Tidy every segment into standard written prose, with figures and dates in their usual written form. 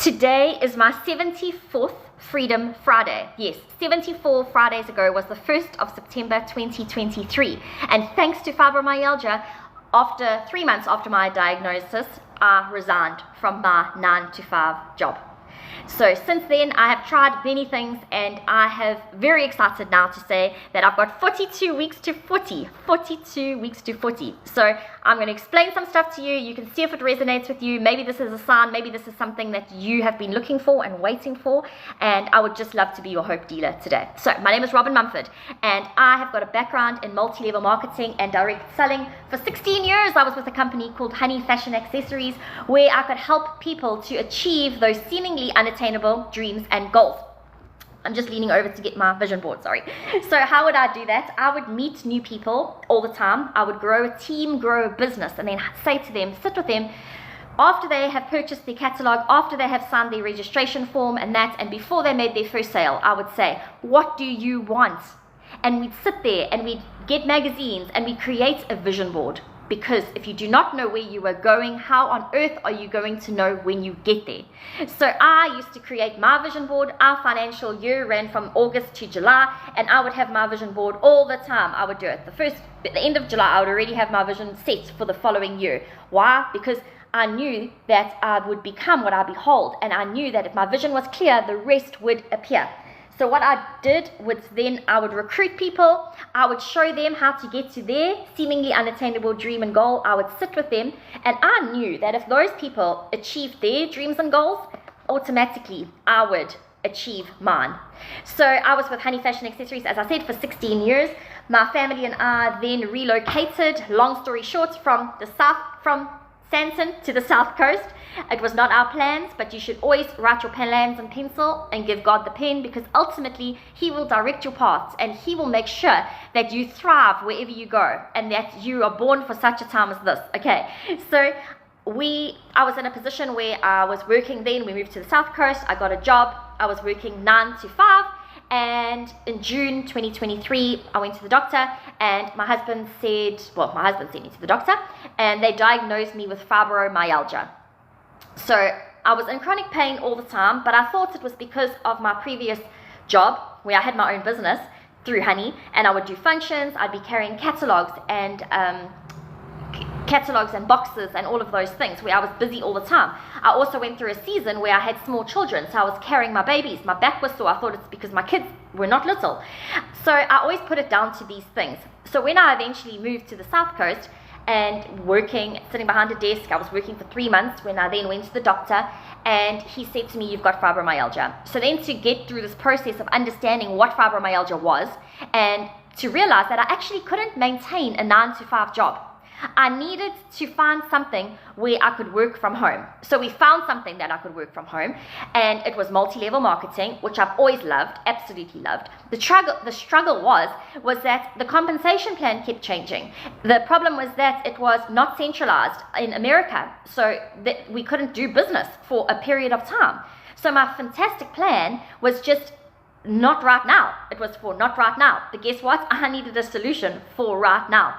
Today is my 74th Freedom Friday. Yes, 74 Fridays ago was the 1st of September 2023. And thanks to fibromyalgia, after 3 months after my diagnosis, I resigned from my 9 to 5 job. So since then, I have tried many things, and I have very excited now to say that I've got 42 weeks to 40. 42 weeks to 40. So I'm going to explain some stuff to you. You can see if it resonates with you. Maybe this is a sign. Maybe this is something that you have been looking for and waiting for. And I would just love to be your hope dealer today. So my name is Robin Mumford, and I have got a background in multi-level marketing and direct selling. For 16 years, I was with a company called Honey Fashion Accessories, where I could help people to achieve those seemingly unattainable dreams and goals. I'm just leaning over to get my vision board, sorry. So how would I do that? I would meet new people all the time. I would grow a team, grow a business, and then say to them, sit with them, after they have purchased their catalog, after they have signed their registration form and that, and before they made their first sale, I would say, what do you want? And we'd sit there and we'd get magazines and we'd create a vision board. Because if you do not know where you are going, how on earth are you going to know when you get there? So I used to create my vision board. Our financial year ran from August to July, and I would have my vision board all the time. I would do it. At the end of July, I would already have my vision set for the following year. Why? Because I knew that I would become what I behold, and I knew that if my vision was clear, the rest would appear. So what I did was then I would recruit people, I would show them how to get to their seemingly unattainable dream and goal. I would sit with them, and I knew that if those people achieved their dreams and goals, automatically I would achieve mine. So I was with Honey Fashion Accessories, as I said, for 16 years. My family and I then relocated, long story short, from Sandton to the South Coast. It was not our plans, but you should always write your plans in pencil and give God the pen, because ultimately He will direct your paths and He will make sure that you thrive wherever you go and that you are born for such a time as this. Okay, so I was in a position where I was working then. We moved to the South Coast. I got a job. I was working 9 to 5. And in June 2023, I went to the doctor, and my husband sent me to the doctor, and they diagnosed me with fibromyalgia. So I was in chronic pain all the time, but I thought it was because of my previous job where I had my own business through Honey, and I would do functions. I'd be carrying catalogs and boxes and all of those things, where I was busy all the time. I also went through a season where I had small children, so I was carrying my babies. My back was sore. I thought it's because my kids were not little. So I always put it down to these things. So when I eventually moved to the South Coast and sitting behind a desk, I was working for 3 months when I then went to the doctor, and he said to me, you've got fibromyalgia. So then to get through this process of understanding what fibromyalgia was, and to realize that I actually couldn't maintain a 9 to 5 job, I needed to find something where I could work from home. So we found something that I could work from home, and it was multi-level marketing, which I've always loved, absolutely loved. The struggle was that the compensation plan kept changing. The problem was that it was not centralized in America, so that we couldn't do business for a period of time. So my fantastic plan was just not right now. It was for not right now. But guess what? I needed a solution for right now.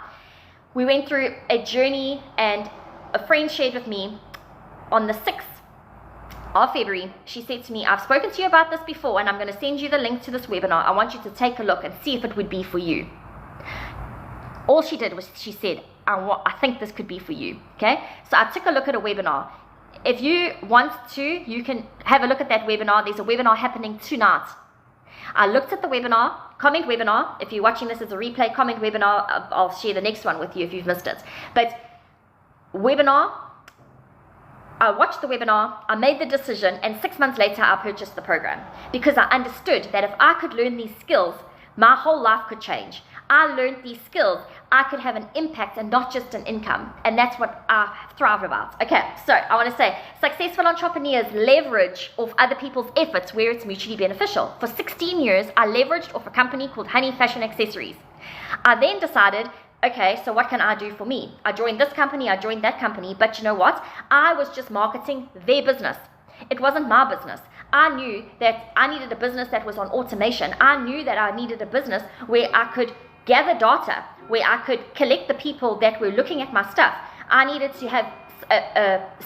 We went through a journey, and a friend shared with me on the 6th of February. She said to me, I've spoken to you about this before, and I'm going to send you the link to this webinar. I want you to take a look and see if it would be for you. All she did was she said, I think this could be for you. Okay, so I took a look at a webinar. If you want to, you can have a look at that webinar. There's a webinar happening tonight. I looked at the webinar, comment webinar. If you're watching this as a replay, comment webinar. I'll share the next one with you if you've missed it. But webinar, I watched the webinar, I made the decision, and 6 months later I purchased the program, because I understood that if I could learn these skills, my whole life could change. I learned these skills, I could have an impact and not just an income. And that's what I thrive about. Okay, so I want to say, successful entrepreneurs leverage off other people's efforts where it's mutually beneficial. For 16 years, I leveraged off a company called Honey Fashion Accessories. I then decided, okay, so what can I do for me? I joined this company, I joined that company, but you know what? I was just marketing their business. It wasn't my business. I knew that I needed a business that was on automation. I knew that I needed a business where I could gather data, where I could collect the people that were looking at my stuff. I needed to have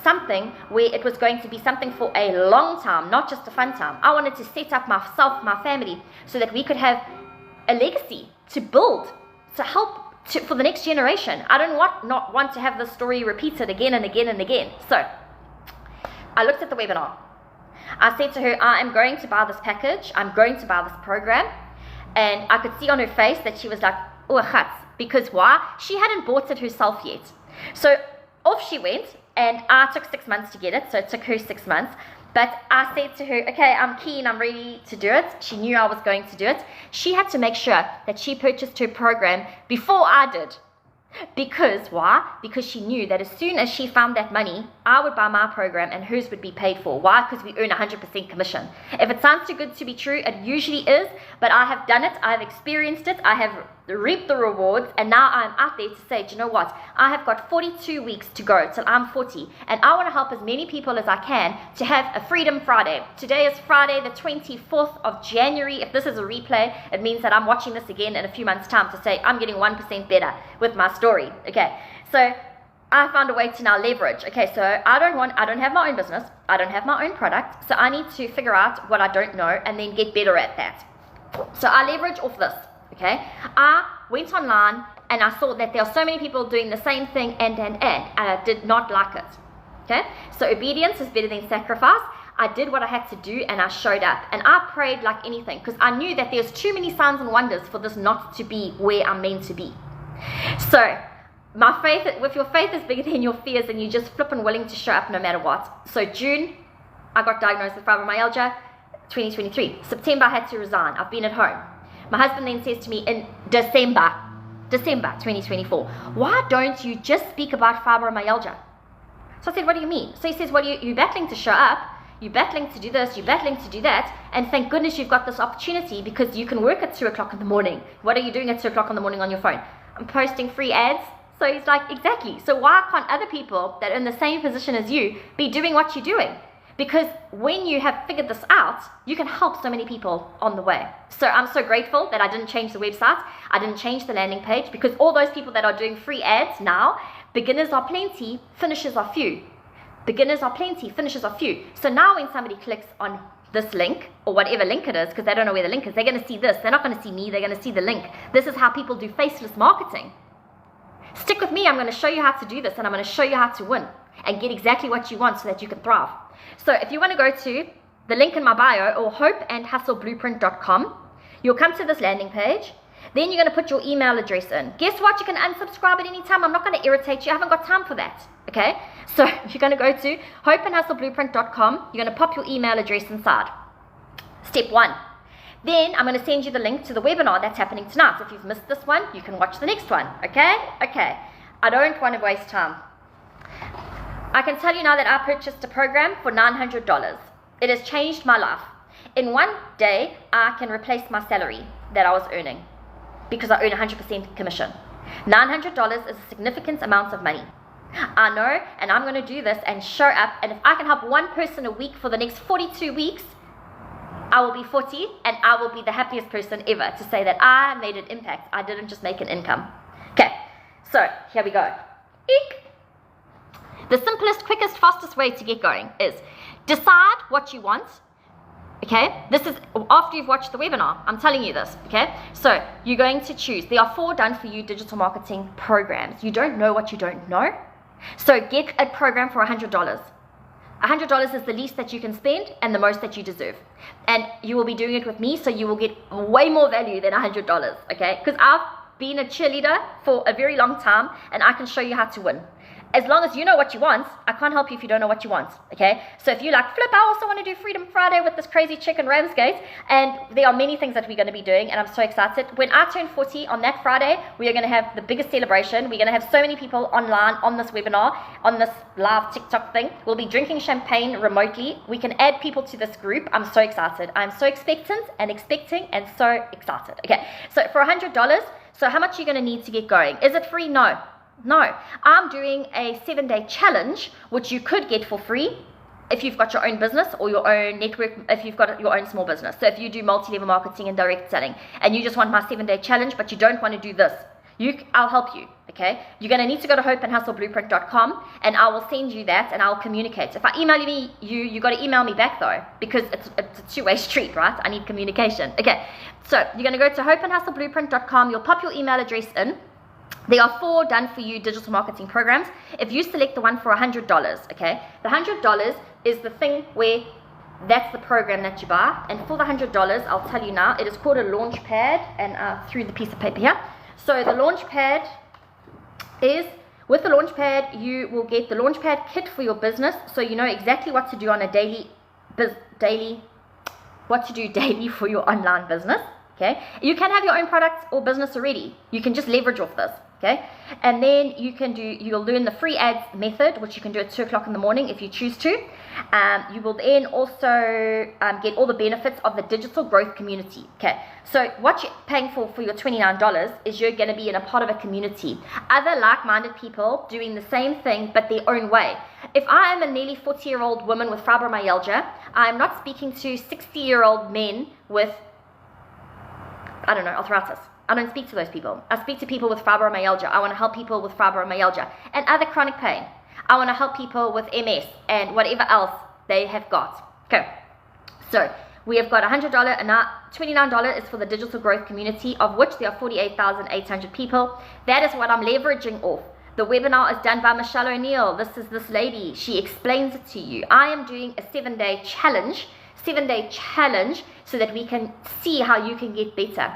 something where it was going to be something for a long time, not just a fun time. I wanted to set up myself, my family, so that we could have a legacy to build, to help for the next generation. I don't not want to have the story repeated again and again and again. So I looked at the webinar. I said to her, I am going to buy this package. I'm going to buy this program. And I could see on her face that she was like, oh, chats. Because why? She hadn't bought it herself yet. So off she went, and I took 6 months to get it. So it took her 6 months. But I said to her, okay, I'm keen, I'm ready to do it. She knew I was going to do it. She had to make sure that she purchased her program before I did. Because why? Because she knew that as soon as she found that money, I would buy my program and hers would be paid for. Why? Because we earn 100% commission. If it sounds too good to be true, it usually is, but I have done it, I have experienced it, I have reaped the rewards, and now I'm out there to say, do you know what? I have got 42 weeks to go till I'm 40, and I want to help as many people as I can to have a Freedom Friday. Today is Friday the 24th of January. If this is a replay, it means that I'm watching this again in a few months' time to say I'm getting 1% better with my story. Okay, so I found a way to now leverage. Okay, so I don't have my own business, I don't have my own product, so I need to figure out what I don't know and then get better at that. So I leverage off this. Okay, I went online and I saw that there are so many people doing the same thing and I did not like it. Okay, so obedience is better than sacrifice. I did what I had to do and I showed up, and I prayed like anything because I knew that there's too many signs and wonders for this not to be where I'm meant to be. So my faith, if your faith is bigger than your fears and you just flipping willing to show up no matter what. So June, I got diagnosed with fibromyalgia. 2023, September I had to resign. I've been at home. My husband then says to me in December 2024, why don't you just speak about fibromyalgia? So I said, what do you mean? So he says, well, you're battling to show up, you're battling to do this, you're battling to do that, and thank goodness you've got this opportunity because you can work at 2 o'clock in the morning. What are you doing at 2 o'clock in the morning on your phone? I'm posting free ads. So he's like, exactly. So why can't other people that are in the same position as you be doing what you're doing? Because when you have figured this out, you can help so many people on the way. So I'm so grateful that I didn't change the website. I didn't change the landing page, because all those people that are doing free ads now, beginners are plenty, finishers are few. Beginners are plenty, finishers are few. So now when somebody clicks on this link, or whatever link it is, because they don't know where the link is, they're going to see this. They're not going to see me, they're going to see the link. This is how people do faceless marketing. Stick with me, I'm going to show you how to do this, and I'm going to show you how to win and get exactly what you want so that you can thrive. So if you want to go to the link in my bio or hopeandhustleBlueprint.com, you'll come to this landing page. Then you're going to put your email address in. Guess what? You can unsubscribe at any time. I'm not going to irritate you. I haven't got time for that. Okay? So you're going to go to hopeandhustleBlueprint.com. You're going to pop your email address inside. Step 1. Then I'm going to send you the link to the webinar that's happening tonight. If you've missed this one, you can watch the next one. Okay? Okay. I don't want to waste time. I can tell you now that I purchased a program for $900. It has changed my life. In one day, I can replace my salary that I was earning because I earn 100% commission. $900 is a significant amount of money. I know, and I'm going to do this and show up, and if I can help one person a week for the next 42 weeks, I will be 40 and I will be the happiest person ever to say that I made an impact. I didn't just make an income. Okay, so here we go. Eek. The simplest, quickest, fastest way to get going is decide what you want. Okay, this is after you've watched the webinar. I'm telling you this. Okay, so you're going to choose. There are 4 done for you digital marketing programs. You don't know what you don't know. So get a program for $100. $100 is the least that you can spend and the most that you deserve. And you will be doing it with me, so you will get way more value than $100. Okay, because I've been a cheerleader for a very long time and I can show you how to win. As long as you know what you want, I can't help you if you don't know what you want, okay? So if you're like, Flip, I also want to do Freedom Friday with this crazy chick in Ramsgate, and there are many things that we're going to be doing, and I'm so excited. When I turn 40 on that Friday, we are going to have the biggest celebration. We're going to have so many people online on this webinar, on this live TikTok thing. We'll be drinking champagne remotely. We can add people to this group. I'm so excited. I'm so expectant and expecting and so excited. Okay, so for $100, so how much are you going to need to get going? Is it free? No. No, I'm doing a 7-day challenge, which you could get for free if you've got your own business or your own network, if you've got your own small business. So if you do multi-level marketing and direct selling and you just want my 7-day challenge, but you don't want to do this, I'll help you, okay? You're going to need to go to hopeandhustleblueprint.com, and I will send you that, and I'll communicate. If I email you got to email me back, though, because it's a two-way street, right? I need communication. Okay, so you're going to go to hopeandhustleblueprint.com. You'll pop your email address in. There are 4 done-for-you digital marketing programs. If you select the one for $100, okay, the $100 is the thing where that's the program that you buy. And for the $100, I'll tell you now, it is called a launch pad, and through the piece of paper here. So the launch pad is, with the launch pad, you will get the launch pad kit for your business, so you know exactly what to do on a daily for your online business. Okay, you can have your own products or business already. You can just leverage off this. Okay, and then you'll learn the free ads method, which you can do at 2 o'clock in the morning if you choose to. You will then also get all the benefits of the digital growth community. Okay, so what you're paying for your $29 is you're going to be in a part of a community, other like-minded people doing the same thing but their own way. If I am a nearly 40-year-old woman with fibromyalgia, I'm not speaking to 60-year-old men with, I don't know, arthritis. I don't speak to those people. I speak to people with fibromyalgia. I want to help people with fibromyalgia and other chronic pain. I want to help people with MS and whatever else they have got. Okay, so we have got $100, and now $29 is for the digital growth community, of which there are 48,800 people. That is what I'm leveraging off. The webinar is done by Michelle O'Neill. This is this lady. She explains it to you. I am doing a 7-day challenge, so that we can see how you can get better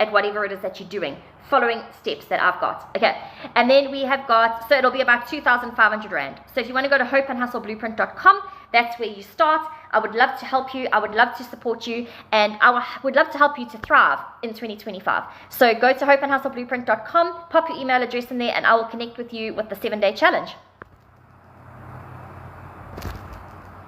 at whatever it is that you're doing, following steps that I've got. Okay, and then we have got, so it'll be about 2,500 Rand. So if you want to go to hopeandhustleblueprint.com, that's where you start. I would love to help you. I would love to support you, and would love to help you to thrive in 2025. So go to hopeandhustleblueprint.com, pop your email address in there, and I will connect with you with the 7-day challenge.